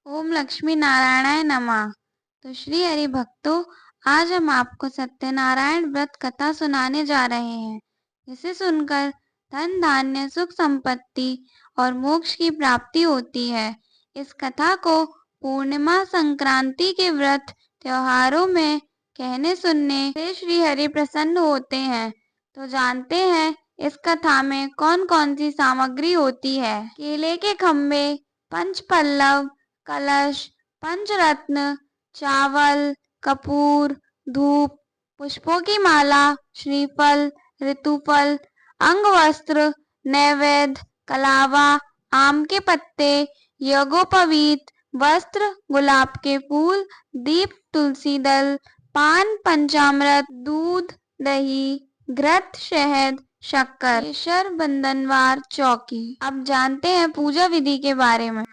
ओम लक्ष्मी नारायणाय नमः। तो श्री हरि भक्तों, आज हम आपको सत्यनारायण व्रत कथा सुनाने जा रहे हैं, जिसे सुनकर धन धान्य सुख संपत्ति और मोक्ष की प्राप्ति होती है। इस कथा को पूर्णिमा संक्रांति के व्रत त्योहारों में कहने सुनने से श्री हरि प्रसन्न होते हैं। तो जानते हैं इस कथा में कौन कौन सी सामग्री होती है। केले के खम्भे, पंच पल्लव, कलश, पंचरत्न, चावल, कपूर, धूप, पुष्पों की माला, श्रीफल, ऋतुफल, अंगवस्त्र, नैवेद्य, कलावा, आम के पत्ते, यज्ञोपवीत वस्त्र, गुलाब के फूल, दीप, तुलसी दल, पान, पंचामृत, दूध, दही, घृत, शहद, शक्कर, केसर, बंधनवार, चौकी। अब जानते हैं पूजा विधि के बारे में।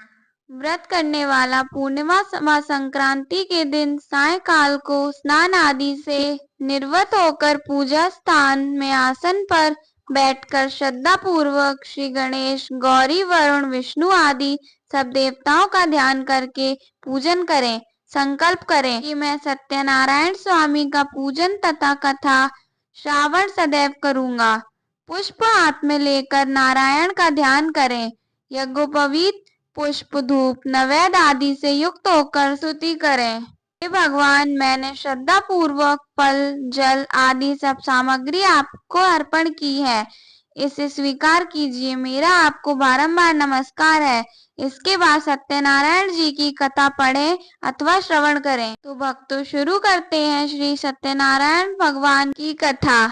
व्रत करने वाला पूर्णिमा व संक्रांति के दिन सायंकाल को स्नान आदि से निर्वत होकर पूजा स्थान में आसन पर बैठकर श्रद्धा पूर्वक श्री गणेश, गौरी, वरुण, विष्णु आदि सब देवताओं का ध्यान करके पूजन करें। संकल्प करें कि मैं सत्यनारायण स्वामी का पूजन तथा कथा श्रावण सदैव करूंगा। पुष्प हाथ में लेकर नारायण का ध्यान करें। यज्ञोपवीत पुष्प, धूप, नैवेद्य आदि से युक्त होकर स्तुति करें। हे भगवान, मैंने श्रद्धा पूर्वक फल, जल आदि सब सामग्री आपको अर्पण की है, इसे स्वीकार कीजिए। मेरा आपको बारंबार नमस्कार है। इसके बाद सत्यनारायण जी की कथा पढ़ें अथवा श्रवण करें। तो भक्तों, शुरू करते हैं श्री सत्यनारायण भगवान की कथा।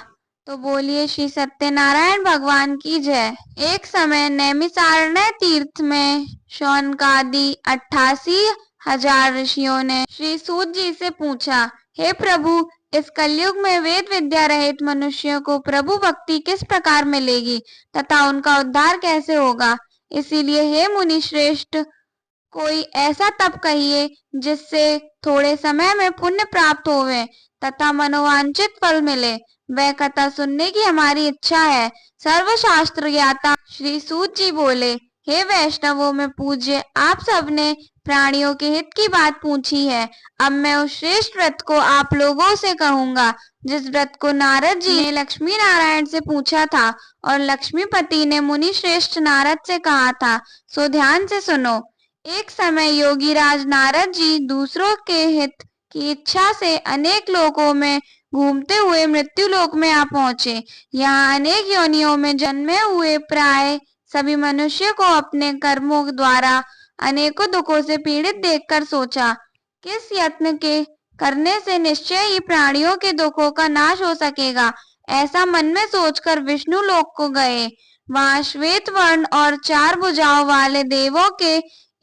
तो बोलिए श्री सत्यनारायण भगवान की जय। एक समय नैमिषारण्य तीर्थ में शौनकादि 88,000 ऋषियों ने श्री सूत जी से पूछा, हे प्रभु, इस कलयुग में वेद विद्या रहित मनुष्यों को प्रभु भक्ति किस प्रकार मिलेगी तथा उनका उद्धार कैसे होगा। इसीलिए हे मुनि श्रेष्ठ, कोई ऐसा तप कहिए जिससे थोड़े समय में पुण्य प्राप्त होवे तथा मनोवांछित फल मिले। वह कथा सुनने की हमारी इच्छा है। सर्वशास्त्र ज्ञाता श्री सूत जी बोले, हे वैष्णवों में पूज्य, आप सबने प्राणियों के हित की बात पूछी है। अब मैं उस श्रेष्ठ व्रत को आप लोगों से कहूंगा, जिस व्रत को नारद जी ने लक्ष्मी नारायण से पूछा था और लक्ष्मीपति ने मुनि श्रेष्ठ नारद से कहा था। सो ध्यान से सुनो। एक समय योगी राज नारद जी दूसरों के हित की इच्छा से अनेक लोकों में घूमते हुए मृत्यु लोक में आ पहुंचे। यहाँ अनेक योनियों में जन्मे हुए प्राय सभी मनुष्य को अपने कर्मों द्वारा अनेकों दुखों से पीड़ित देखकर सोचा, किस यत्न के करने से निश्चय ही प्राणियों के दुखों का नाश हो सकेगा। ऐसा मन में सोचकर विष्णु लोक को गए। वहां श्वेत वर्ण और 4 भुजाओं वाले देवों के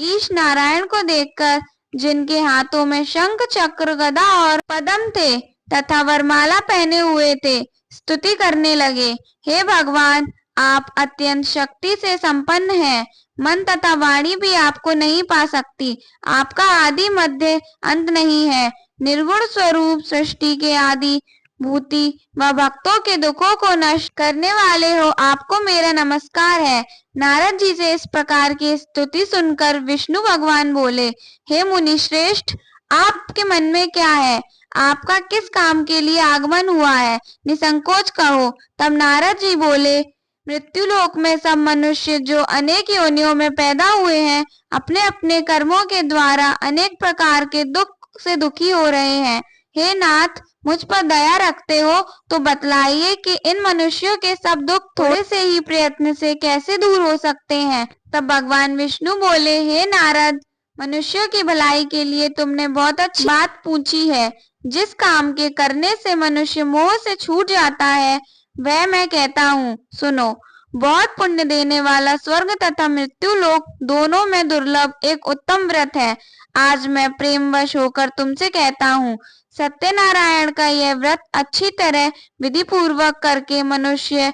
ईश नारायण को देखकर, जिनके हाथों में शंख, चक्र, गदा और पद्म थे तथा वरमाला पहने हुए थे, स्तुति करने लगे। हे भगवान, आप अत्यंत शक्ति से संपन्न हैं। मन तथा वाणी भी आपको नहीं पा सकती। आपका आदि मध्य अंत नहीं है। निर्गुण स्वरूप सृष्टि के आदि भूति व भक्तों के दुखों को नष्ट करने वाले हो, आपको मेरा नमस्कार है। नारद जी से इस प्रकार की स्तुति सुनकर विष्णु भगवान बोले, हे मुनि श्रेष्ठ, आपके मन में क्या है? आपका किस काम के लिए आगमन हुआ है? निसंकोच कहो। तब नारद जी बोले, मृत्यु लोक में सब मनुष्य जो अनेक योनियों में पैदा हुए हैं, अपने अपने कर्मों के द्वारा अनेक प्रकार के दुख से दुखी हो रहे हैं। हे नाथ, मुझ पर दया रखते हो तो बतलाइए कि इन मनुष्यों के सब दुख थोड़े से ही प्रयत्न से कैसे दूर हो सकते हैं। तब भगवान विष्णु बोले, हे नारद, मनुष्यों की भलाई के लिए तुमने बहुत अच्छी बात पूछी है। जिस काम के करने से मनुष्य मोह से छूट जाता है, वह मैं कहता हूँ, सुनो। बहुत पुण्य देने वाला स्वर्ग तथा मृत्यु लोक दोनों में दुर्लभ एक उत्तम व्रत है। आज मैं प्रेमवश होकर तुमसे कहता हूँ, सत्यनारायण का यह व्रत अच्छी तरह विधि पूर्वक करके मनुष्य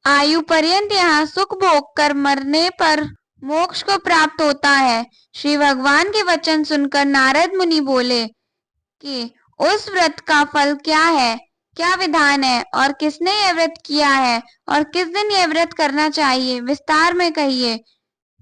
आयु पर्यंत यहाँ सुख भोग कर मरने पर मोक्ष को प्राप्त होता है। श्री भगवान के वचन सुनकर नारद मुनि बोले कि उस व्रत का फल क्या है, क्या विधान है और किसने यह व्रत किया है और किस दिन यह व्रत करना चाहिए, विस्तार में कहिए।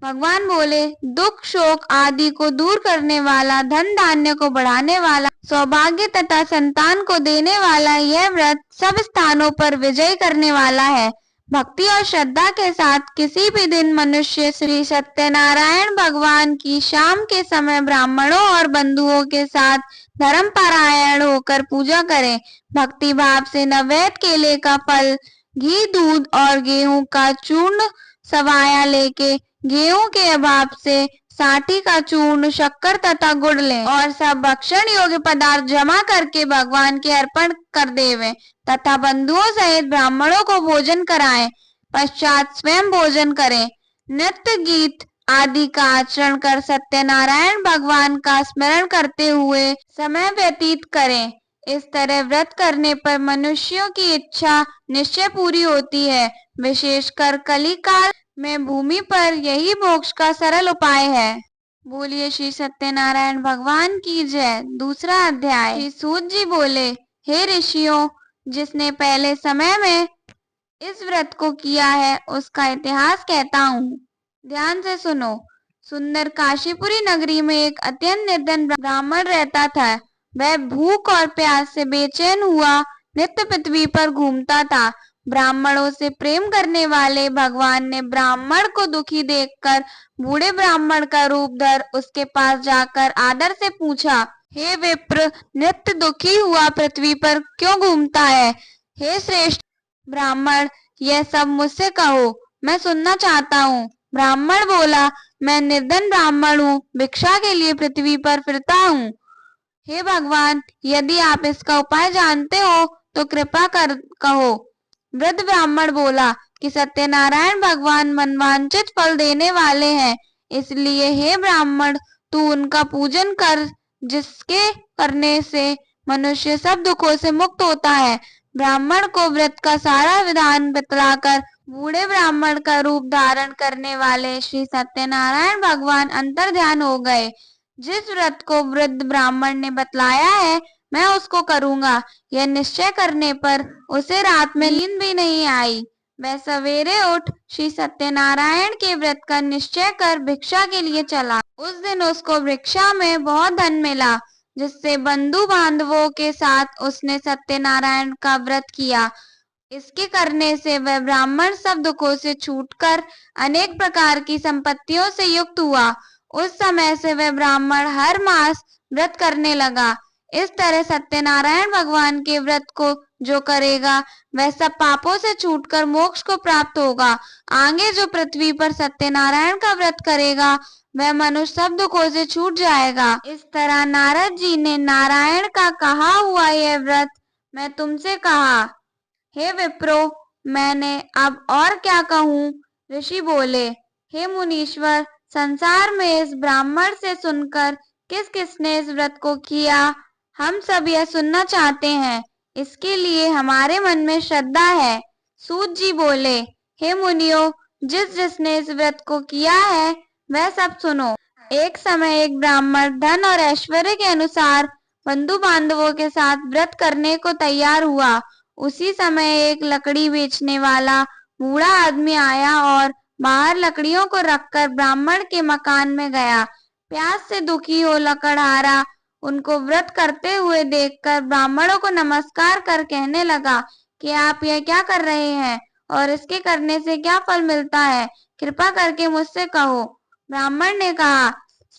भगवान बोले, दुख शोक आदि को दूर करने वाला, धन धान्य को बढ़ाने वाला, सौभाग्य तथा संतान को देने वाला यह व्रत सब स्थानों पर विजय करने वाला है। भक्ति और श्रद्धा के साथ किसी भी दिन मनुष्य श्री सत्यनारायण भगवान की शाम के समय ब्राह्मणों और बंधुओं के साथ धर्म पारायण होकर पूजा करें। भक्ति भाव से नैवेद्य केले का फल, घी, दूध और गेहूं का चूर्ण सवाया लेके गेहूं के अभाव से साठी का चूर्ण, शक्कर तथा गुड़ लें और सब भक्षण योग्य पदार्थ जमा करके भगवान के अर्पण कर देवें तथा बंधुओं सहित ब्राह्मणों को भोजन कराएं। पश्चात स्वयं भोजन करें। नृत्य गीत आदि का आचरण कर सत्यनारायण भगवान का स्मरण करते हुए समय व्यतीत करें। इस तरह व्रत करने पर मनुष्यों की इच्छा निश्चय पूरी होती है। विशेषकर कलिकाल में भूमि पर यही मोक्ष का सरल उपाय है। बोलिए श्री सत्यनारायण भगवान की जय। दूसरा अध्याय। श्री सूत जी बोले, हे ऋषियों, जिसने पहले समय में इस व्रत को किया है उसका इतिहास कहता हूँ, ध्यान से सुनो। सुंदर काशीपुरी नगरी में एक अत्यंत निर्धन ब्राह्मण रहता था। वह भूख और प्यास से बेचैन हुआ नित्य पृथ्वी पर घूमता था। ब्राह्मणों से प्रेम करने वाले भगवान ने ब्राह्मण को दुखी देखकर बूढ़े ब्राह्मण का रूप धर उसके पास जाकर आदर से पूछा, हे विप्र, नित्य दुखी हुआ पृथ्वी पर क्यों घूमता है? हे श्रेष्ठ ब्राह्मण, यह सब मुझसे कहो, मैं सुनना चाहता हूँ। ब्राह्मण बोला, मैं निर्धन ब्राह्मण हूँ, भिक्षा के लिए पृथ्वी पर फिरता हूँ। हे भगवान, यदि आप इसका उपाय जानते हो तो कृपा कर कहो। वृद्ध ब्राह्मण बोला कि सत्यनारायण भगवान मनवांचित फल देने वाले हैं, इसलिए हे ब्राह्मण, तू उनका पूजन कर, जिसके करने से मनुष्य सब दुखों से मुक्त होता है। ब्राह्मण को व्रत का सारा विधान बतलाकर बूढ़े ब्राह्मण का रूप धारण करने वाले श्री सत्यनारायण भगवान अंतर ध्यान हो गए। जिस व्रत को वृद्ध ब्राह्मण ने बतलाया है, मैं उसको करूंगा। यह निश्चय करने पर उसे रात में नींद भी नहीं आई। वह सवेरे उठ श्री सत्यनारायण के व्रत का निश्चय कर भिक्षा के लिए चला। उस दिन उसको भिक्षा में बहुत धन मिला, जिससे बंधु बांधवों के साथ उसने सत्यनारायण का व्रत किया। इसके करने से वह ब्राह्मण सब दुखों से छूटकर अनेक प्रकार की संपत्तियों से युक्त हुआ। उस समय से वह ब्राह्मण हर मास व्रत करने लगा। इस तरह सत्यनारायण भगवान के व्रत को जो करेगा वह सब पापों से छूटकर मोक्ष को प्राप्त होगा। आगे जो पृथ्वी पर सत्यनारायण का व्रत करेगा वह मनुष्य सब दुखों से छूट जाएगा। इस तरह नारद जी ने नारायण का कहा हुआ यह व्रत मैं तुमसे कहा। हे विप्रो, मैंने अब और क्या कहूँ? ऋषि बोले, हे मुनीश्वर, संसार में इस ब्राह्मण से सुनकर किस किसने इस व्रत को किया, हम सब यह सुनना चाहते हैं। इसके लिए हमारे मन में श्रद्धा है। सूत जी बोले, हे मुनियों, जिस जिसने इस व्रत को किया है वह सब सुनो। एक समय एक ब्राह्मण धन और ऐश्वर्य के अनुसार बंधु बांधवों के साथ व्रत करने को तैयार हुआ। उसी समय एक लकड़ी बेचने वाला बूढ़ा आदमी आया और बाहर लकड़ियों को रखकर ब्राह्मण के मकान में गया। प्यास से दुखी हो लकड़हारा उनको व्रत करते हुए देखकर ब्राह्मणों को नमस्कार कर कहने लगा कि आप यह क्या कर रहे हैं और इसके करने से क्या फल मिलता है, कृपा करके मुझसे कहो। ब्राह्मण ने कहा,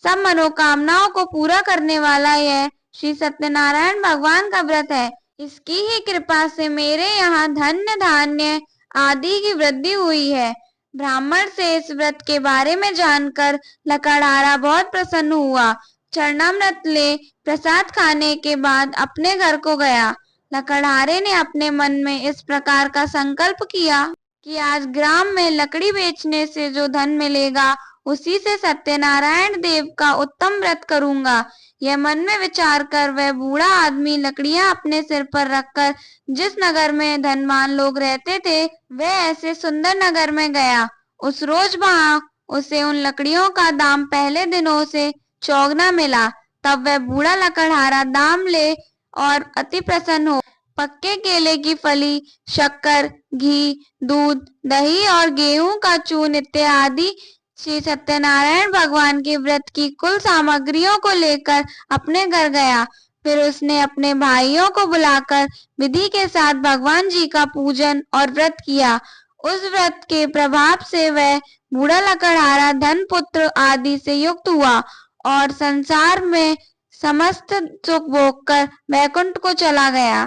सब मनोकामनाओं को पूरा करने वाला यह श्री सत्यनारायण भगवान का व्रत है। इसकी ही कृपा से मेरे यहाँ धन्य धान्य आदि की वृद्धि हुई है। ब्राह्मण से इस व्रत के बारे में जानकर लकड़हारा बहुत प्रसन्न हुआ। चरणामृत ले प्रसाद खाने के बाद अपने घर को गया। लकड़हारे ने अपने मन में इस प्रकार का संकल्प किया कि आज ग्राम में लकड़ी बेचने से जो धन मिलेगा उसी से सत्यनारायण देव का उत्तम व्रत करूंगा। यह मन में विचार कर वह बूढ़ा आदमी लकड़ियां अपने सिर पर रखकर जिस नगर में धनवान लोग रहते थे वह ऐसे सुंदर नगर में गया। उस रोज वहां उसे उन लकड़ियों का दाम पहले दिनों से चौगुना मिला। तब वह बूढ़ा लकड़हारा दाम ले और अति प्रसन्न हो पक्के केले की फली, शक्कर, घी, दूध, दही और गेहूं का चूर्ण इत्यादि श्री सत्यनारायण भगवान के व्रत की कुल सामग्रियों को लेकर अपने घर गया। फिर उसने अपने भाइयों को बुलाकर विधि के साथ भगवान जी का पूजन और व्रत किया। उस व्रत के प्रभाव से वह बूढ़ा लकड़हारा धन पुत्र आदि से युक्त हुआ और संसार में समस्त सुख भोगकर वैकुंठ को चला गया।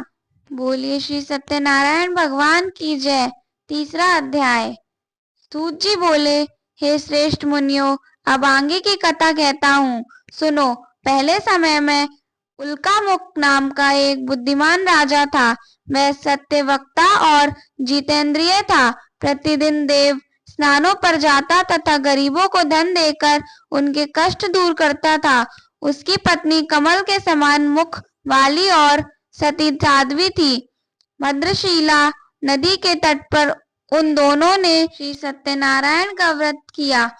बोलिए श्री सत्यनारायण भगवान की जय। तीसरा अध्याय। सूत जी बोले, हे श्रेष्ठ मुनियों, अब आगे की कथा कहता हूँ, सुनो। पहले समय में उल्कामुख नाम का एक बुद्धिमान राजा था। वह सत्यवक्ता और जितेंद्रिय था। प्रतिदिन देव स्नानों पर जाता तथा गरीबों को धन देकर उनके कष्ट दूर करता था। उसकी पत्नी कमल के समान मुख वाली और सती साध्वी थी। भद्रशिला नदी के तट पर उन दोनों ने श्री सत्यनारायण का व्रत किया।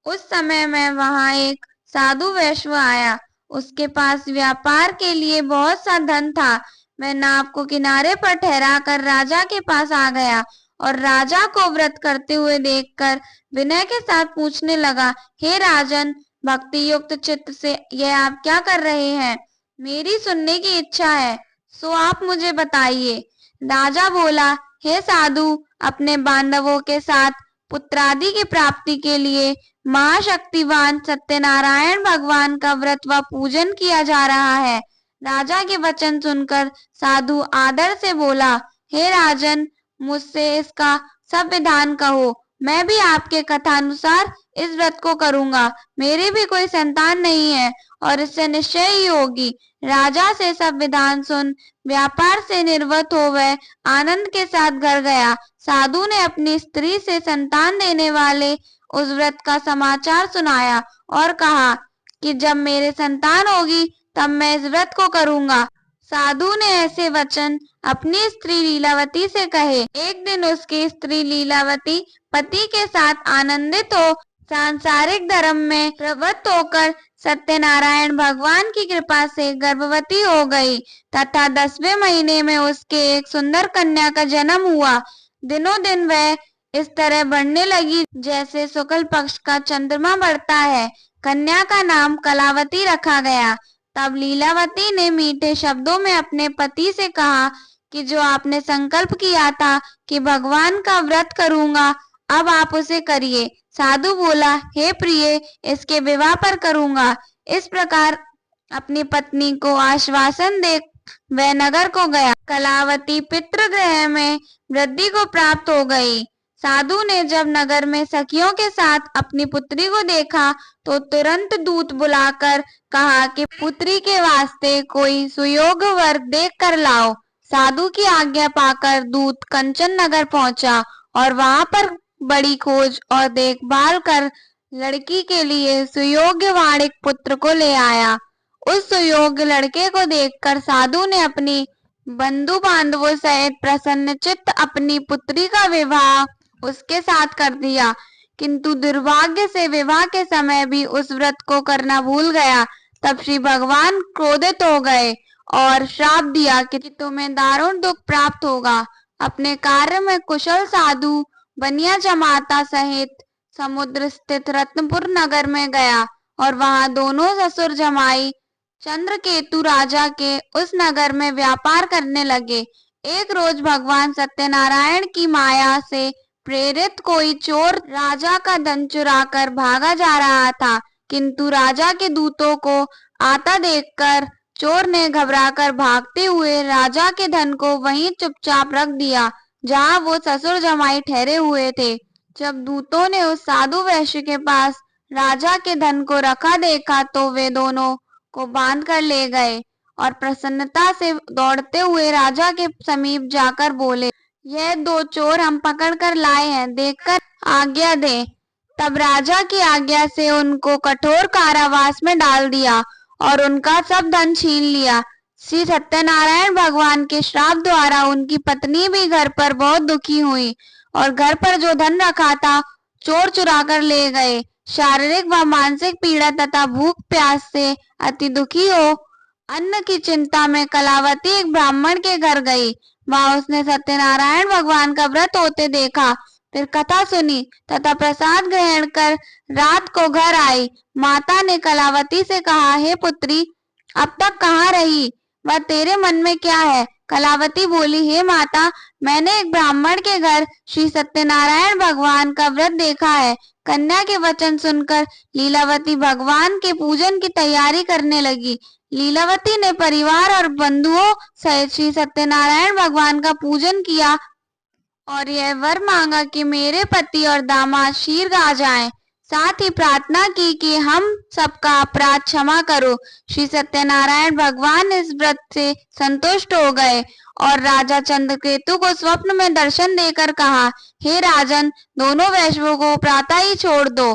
उस समय में वहां एक साधु वैश्य आया। उसके पास व्यापार के लिए बहुत सा धन था। वह नाव को किनारे पर ठहरा कर राजा के पास आ गया और राजा को व्रत करते हुए देखकर विनय के साथ पूछने लगा, हे राजन, भक्ति युक्त चित्त से यह आप क्या कर रहे हैं? मेरी सुनने की इच्छा है, सो आप मुझे बताइए। राजा बोला, हे साधु, अपने बांधवों के साथ पुत्रादि की प्राप्ति के लिए महाशक्तिवान सत्यनारायण भगवान का व्रत व पूजन किया जा रहा है। राजा के वचन सुनकर साधु आदर से बोला, हे राजन, मुझसे इसका सब विधान कहो। मैं भी आपके कथानुसार इस व्रत को करूंगा। मेरी भी कोई संतान नहीं है और इससे निश्चय ही होगी। राजा से सब विधान सुन व्यापार से निर्वत हो वह आनंद के साथ घर गया। साधु ने अपनी स्त्री से संतान देने वाले उस व्रत का समाचार सुनाया और कहा कि जब मेरे संतान होगी तब मैं इस व्रत को करूंगा। साधु ने ऐसे वचन अपनी स्त्री लीलावती से कहे। एक दिन उसकी स्त्री लीलावती पति के साथ आनंदित हो सांसारिक धर्म में प्रवृत्त होकर सत्यनारायण भगवान की कृपा से गर्भवती हो गई तथा 10वें महीने में उसके एक सुंदर कन्या का जन्म हुआ। दिनों दिन वह इस तरह बढ़ने लगी जैसे शुक्ल पक्ष का चंद्रमा बढ़ता है। कन्या का नाम कलावती रखा गया। तब लीलावती ने मीठे शब्दों में अपने पति से कहा कि जो आपने संकल्प किया था कि भगवान का व्रत करूंगा, अब आप उसे करिए। साधु बोला, हे प्रिय, इसके विवाह पर करूंगा। इस प्रकार अपनी पत्नी को आश्वासन दे वह नगर को गया। कलावती पितृगृह में वृद्धि को प्राप्त हो गई। साधु ने जब नगर में सखियों के साथ अपनी पुत्री को देखा तो तुरंत दूत बुलाकर कहा कि पुत्री के वास्ते कोई सुयोग्य वर देख कर लाओ। साधु की आज्ञा पाकर दूत कंचन नगर पहुंचा और वहां पर बड़ी खोज और देखभाल कर लड़की के लिए सुयोग्य वाणिक पुत्र को ले आया। उस सुयोग्य लड़के को देखकर साधु ने अपनी बंधु बांधवों सहित प्रसन्नचित्त अपनी पुत्री का विवाह उसके साथ कर दिया। किंतु दुर्भाग्य से विवाह के समय भी उस व्रत को करना भूल गया। तब श्री भगवान क्रोधित हो गए और श्राप दिया कि तुम्हें दारुण दुख प्राप्त होगा। अपने कार्य में कुशल साधु बनिया जमाता सहित समुद्र स्थित रत्नपुर नगर में गया और वहां दोनों ससुर जमाई चंद्रकेतु राजा के उस नगर में व्यापार करने लगे। एक रोज भगवान सत्यनारायण की माया से प्रेरित कोई चोर राजा का धन चुराकर भागा जा रहा था, किंतु राजा के दूतों को आता देखकर चोर ने घबराकर भागते हुए राजा के धन को वहीं चुपचाप रख दिया जहां वो ससुर जमाई ठहरे हुए थे। जब दूतों ने उस साधु वैश्य के पास राजा के धन को रखा देखा तो वे दोनों को बांध कर ले गए और प्रसन्नता से दौड़ते हुए राजा के समीप जाकर बोले, यह दो चोर हम पकड़ कर लाए हैं, देखकर आज्ञा दे। तब राजा की आज्ञा से उनको कठोर कारावास में डाल दिया और उनका सब धन छीन लिया। श्री सत्यनारायण भगवान के श्राप द्वारा उनकी पत्नी भी घर पर बहुत दुखी हुई और घर पर जो धन रखा था चोर चुरा कर ले गए। शारीरिक व मानसिक पीड़ा तथा भूख प्यास से अति दुखी हो अन्न की चिंता में कलावती एक ब्राह्मण के घर गई। वहां उसने सत्यनारायण भगवान का व्रत होते देखा। फिर कथा सुनी तथा प्रसाद ग्रहण कर रात को घर आई। माता ने कलावती से कहा, हे पुत्री, अब तक कहाँ रही? वह तेरे मन में क्या है? कलावती बोली, हे माता, मैंने एक ब्राह्मण के घर श्री सत्यनारायण भगवान का व्रत देखा है। कन्या के वचन सुनकर लीलावती भगवान के पूजन की तैयारी करने लगी। लीलावती ने परिवार और बंधुओं सहित श्री सत्यनारायण भगवान का पूजन किया और यह वर मांगा कि मेरे पति और दामाद शीघ्र आ जाएं। साथ ही प्रार्थना की कि हम सबका अपराध क्षमा करो। श्री सत्यनारायण भगवान इस व्रत से संतुष्ट हो गए और राजा चंद्रकेतु को स्वप्न में दर्शन देकर कहा, हे राजन, दोनों वैश्यों को प्रातः ही छोड़ दो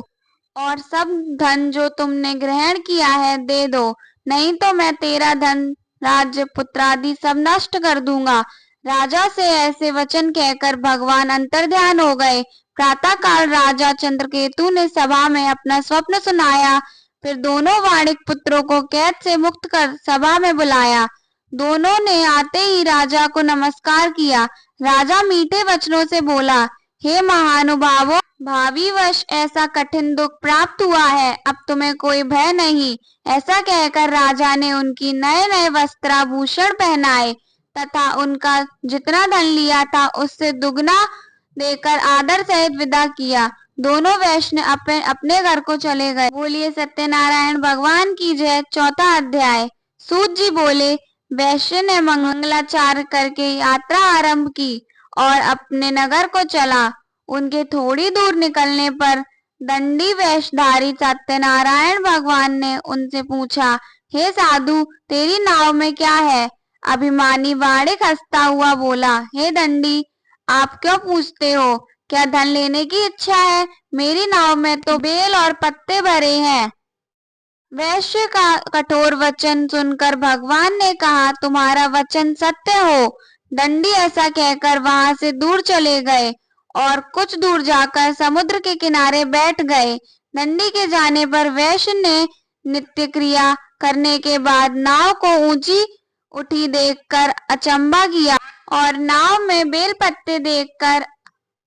और सब धन जो तुमने ग्रहण किया है दे दो, नहीं तो मैं तेरा धन, राज्य, पुत्रादि सब नष्ट कर दूंगा। राजा से ऐसे वचन कहकर भगवान अंतर्ध्यान हो गए। प्रातः काल राजा चंद्रकेतु ने सभा में अपना स्वप्न सुनाया। फिर दोनों वाणिक पुत्रों को कैद से मुक्त कर सभा में बुलाया। दोनों ने आते ही राजा को नमस्कार किया। राजा मीठे वचनों से बोला, हे महानुभावों, भावी वर्ष ऐसा कठिन दुख प्राप्त हुआ है, अब तुम्हें कोई भय नहीं। ऐसा कहकर राजा ने उनकी नए नए वस्त्राभूषण पहनाए तथा उनका जितना धन लिया था उससे दुगना देकर आदर सहित विदा किया। दोनों वैश्य अपने घर को चले गए। बोलिए सत्यनारायण भगवान की जय। चौथा अध्याय। सूत जी बोले, वैश्य ने मंगलाचार करके यात्रा आरंभ की और अपने नगर को चला। उनके थोड़ी दूर निकलने पर दंडी वेशधारी सत्यनारायण भगवान ने उनसे पूछा, हे साधु, तेरी नाव में क्या है? अभिमानी वाणिक हंसता हुआ बोला, हे दंडी, आप क्यों पूछते हो? क्या धन लेने की इच्छा है? मेरी नाव में तो बेल और पत्ते भरे हैं। वैश्य का कठोर वचन सुनकर भगवान ने कहा, तुम्हारा वचन सत्य हो। दंडी ऐसा कहकर वहां से दूर चले गए और कुछ दूर जाकर समुद्र के किनारे बैठ गए। दंडी के जाने पर वैश्य ने नित्य क्रिया करने के बाद नाव को ऊंची उठी देखकर अचंभा किया और नाव में बेल पत्ते देखकर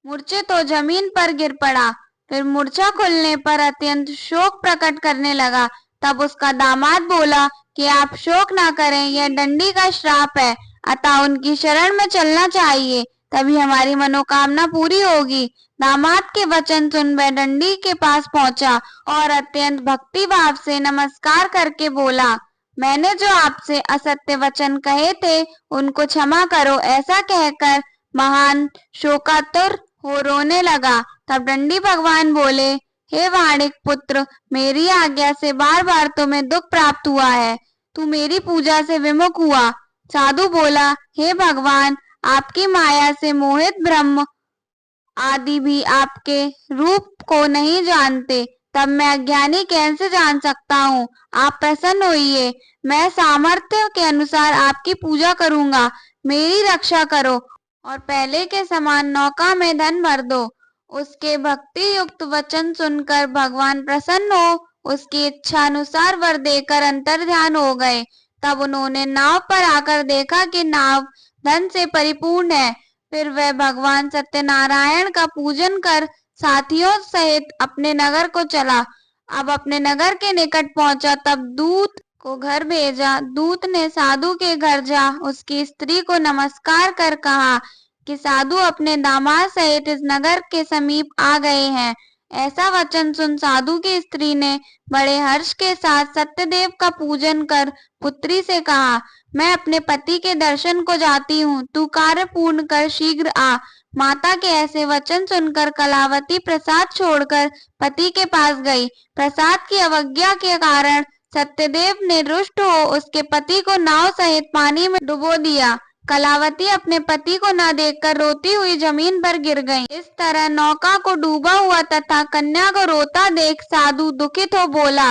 मूर्छित तो जमीन पर गिर पड़ा। फिर मूर्छा खुलने पर अत्यंत शोक प्रकट करने लगा। तब उसका दामाद बोला कि आप शोक ना करें, यह दंडी का श्राप है, अतः उनकी शरण में चलना चाहिए, तभी हमारी मनोकामना पूरी होगी। दामाद के वचन सुन वह दंडी के पास पहुंचा और अत्यंत भक्ति भाव से नमस्कार करके बोला, मैंने जो आपसे असत्य वचन कहे थे उनको क्षमा करो। ऐसा कहकर महान शोकातुर हो रोने लगा। तब दंडी भगवान बोले, हे वाणिक पुत्र, मेरी आज्ञा से बार बार तुम्हें दुख प्राप्त हुआ है, तू मेरी पूजा से विमुख हुआ। साधु बोला, हे भगवान, आपकी माया से मोहित ब्रह्म आदि भी आपके रूप को नहीं जानते, तब मैं अज्ञानी कैसे जान सकता हूँ? आप प्रसन्न होइए, मैं सामर्थ्य के अनुसार आपकी पूजा करूंगा। मेरी रक्षा करो और पहले के समान नौका में धन भर दो। उसके भक्ति युक्त वचन सुनकर भगवान प्रसन्न हो उसकी इच्छा अनुसार वर देकर अंतर्ध्यान हो गए। तब उन्होंने नाव पर आकर देखा कि नाव धन से परिपूर्ण है। फिर वह भगवान सत्यनारायण का पूजन कर साथियों सहित अपने नगर को चला। अब अपने नगर के निकट पहुंचा तब दूत को घर भेजा। दूत ने साधु के घर जा उसकी स्त्री को नमस्कार कर कहा कि साधु अपने दामाद सहित इस नगर के समीप आ गए हैं। ऐसा वचन सुन साधु की स्त्री ने बड़े हर्ष के साथ सत्यदेव का पूजन कर पुत्री से कहा, मैं अपने पति के दर्शन को जाती हूँ, तू कार्य पूर्ण कर शीघ्र आ। माता के ऐसे वचन सुनकर कलावती प्रसाद छोड़कर पति के पास गई। प्रसाद की अवज्ञा के कारण सत्यदेव ने रुष्ट हो उसके पति को नाव सहित पानी में डुबो दिया। कलावती अपने पति को न देखकर रोती हुई जमीन पर गिर गई। इस तरह नौका को डूबा हुआ तथा कन्या को रोता देख साधु दुखित हो बोला,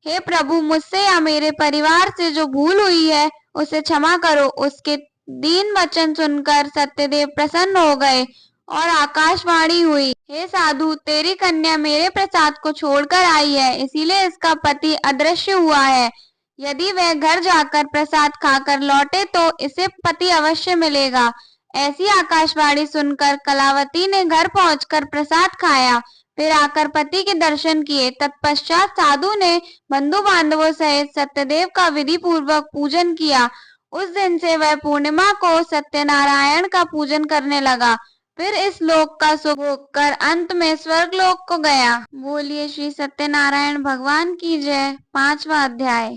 हे प्रभु, मुझसे या मेरे परिवार से जो भूल हुई है उसे क्षमा करो। उसके दीन वचन सुनकर सत्यदेव प्रसन्न हो गए और आकाशवाणी हुई, हे साधु, तेरी कन्या मेरे प्रसाद को छोड़कर आई है, इसीलिए इसका पति अदृश्य हुआ है। यदि वह घर जाकर प्रसाद खाकर लौटे तो इसे पति अवश्य मिलेगा। ऐसी आकाशवाणी सुनकर कलावती ने घर पहुंचकर प्रसाद खाया, फिर आकर पति के दर्शन किए। तत्पश्चात साधु ने बंधु बांधवों सहित सत्यदेव का विधि पूर्वक पूजन किया। उस दिन से वह पूर्णिमा को सत्यनारायण का पूजन करने लगा। फिर इस लोक का सुख भोग कर अंत में स्वर्ग लोक को गया। बोलिए श्री सत्यनारायण भगवान की जय। 5वां अध्याय।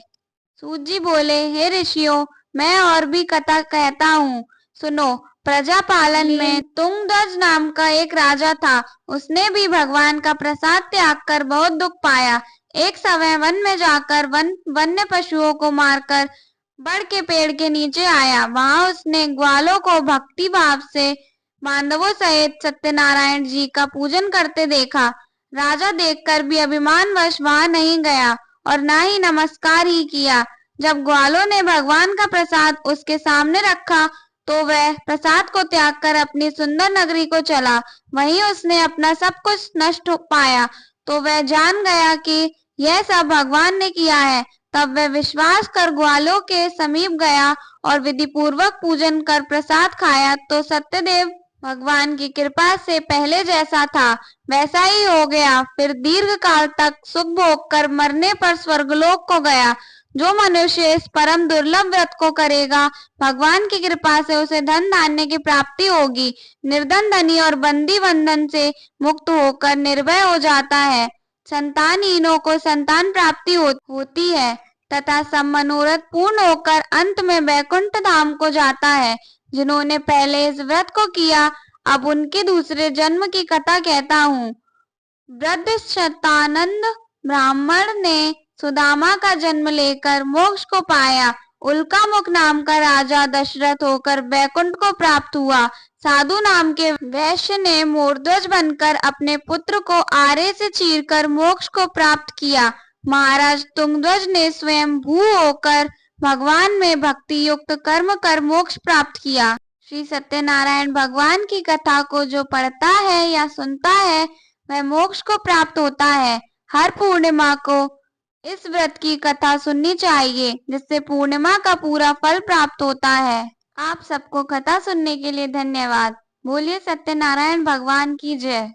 सूत जी बोले, हे ऋषियों, मैं और भी कथा कहता हूँ, सुनो। प्रजा पालन में तुंगध्वज नाम का एक राजा था। उसने भी भगवान का प्रसाद त्याग कर बहुत दुख पाया। एक समय वन में जाकर वन्य पशुओं को मारकर बड़ के पेड़ के नीचे आया। वहां उसने ग्वालों को भक्ति भाव से बांधवों सहित सत्यनारायण जी का पूजन करते देखा। राजा देखकर भी अभिमानवश वहां नहीं गया और ना ही नमस्कार ही किया। जब ग्वालों ने भगवान का प्रसाद उसके सामने रखा तो वह प्रसाद को त्याग कर अपनी सुंदर नगरी को चला। वहीं उसने अपना सब कुछ नष्ट पाया तो वह जान गया कि यह सब भगवान ने किया है। तब वह विश्वास कर ग्वालों के समीप गया और विधि पूर्वक पूजन कर प्रसाद खाया तो सत्यदेव भगवान की कृपा से पहले जैसा था वैसा ही हो गया। फिर दीर्घ काल तक सुख भोग कर मरने पर स्वर्गलोक को गया। जो मनुष्य इस परम दुर्लभ व्रत को करेगा, भगवान की कृपा से उसे धन धान्य की प्राप्ति होगी। निर्धन धनी और बंदी बंधन से मुक्त होकर निर्भय हो जाता है। संतानहीनों को संतान प्राप्ति होती है तथा सब मनोरथ पूर्ण होकर अंत में वैकुंठ धाम को जाता है। जिन्होंने पहले इस व्रत को किया, अब उनके दूसरे जन्म की कथा कहता हूँ। वृद्ध शतानंद ब्राह्मण ने सुदामा का जन्म लेकर मोक्ष को पाया। उल्कामुख नाम का राजा दशरथ होकर वैकुंठ को प्राप्त हुआ। साधु नाम के वैश्य ने मोरध्वज बनकर अपने पुत्र को आरे से चीरकर मोक्ष को प्राप्त किया। महाराज तुंगध्वज ने स्वयं भू होकर भगवान में भक्ति युक्त कर्म कर मोक्ष प्राप्त किया। श्री सत्यनारायण भगवान की कथा को जो पढ़ता है या सुनता है वह मोक्ष को प्राप्त होता है। हर पूर्णिमा को इस व्रत की कथा सुननी चाहिए, जिससे पूर्णिमा का पूरा फल प्राप्त होता है। आप सबको कथा सुनने के लिए धन्यवाद। बोलिए सत्यनारायण भगवान की जय।